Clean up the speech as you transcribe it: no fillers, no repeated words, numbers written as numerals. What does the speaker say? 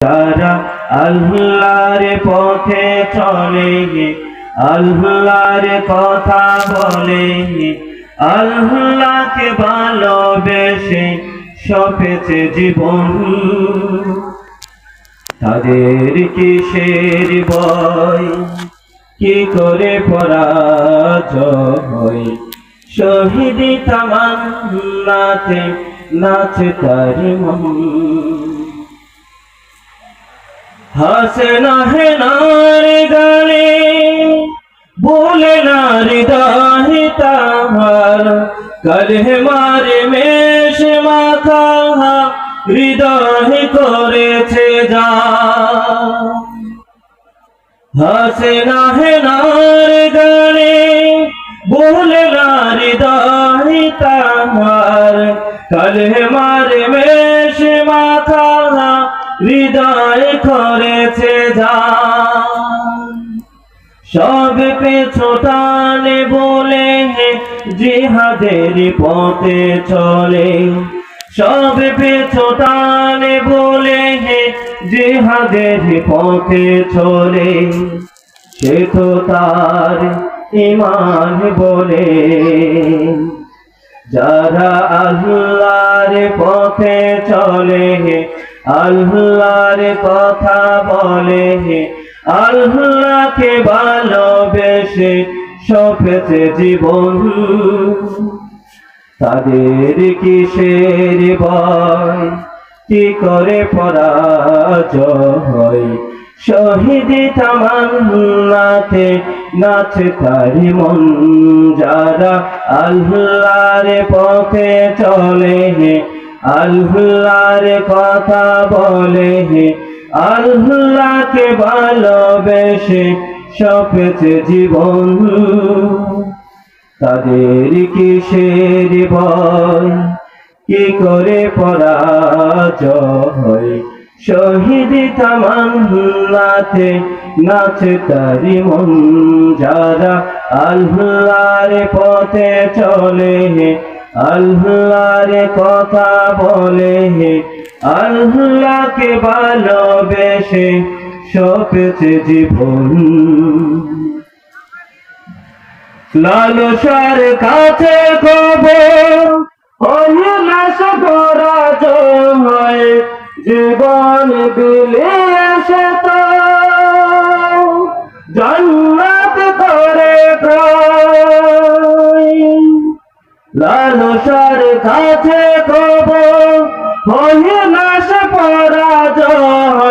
যারা আল্লাহর পথে চলে, আল্লাহর কথা বলে, আল্লাহকে ভালোবেসে সপেছে জীবন, তাদের কিসের ভয়, কি করে পরাজয়, শহীদ তামান্নাতে নাচে তার মন। হাসে না হে নার গানে, বলে না হৃদয় তাহার, কালহে মারে মেষ মাথা হৃদয় করেছে যা। হাসে না হে নার গানে, বলে না হৃদয় তাহার, কালহে মারে মেষ মাথা হৃদয় করেছে যা। সব পেছোটানে বলে জিহাদের পথে চলে, সব পেছোটানে বলে জিহাদের পথে চলে, সে তো তার ঈমান বলে। যারা আল্লাহর পথে চলে, আল্লাহর কথা বলে, আল্লাহকে ভালোবেসে সপেছে জীবন, তাদের কিসের ভয়, কি করে পরাজয়, শহীদ তামান্নাতে নাচে তার মন। যারা আল্লাহর পথে চলে, আল্লাহর কথা বলে, আল্লাহকে ভালোবেসে সপেছে জীবন, তাদের কিসের ভয়, কি করে পরাজয়, শহীদ তামান্নাতে নাচে তার মন। যারা আল্লাহর পথে চলে, আল্লাহর কথা বলে, আল্লাহকে ভালোবেসে সপেছে জীবন। লালসার কাছে খবর অহিলাস পরাজয়, জীবন বিলেসে তো জান্নাত করে ক্রয়। লালসার কাছে খবর অহিলাস পরাজয়।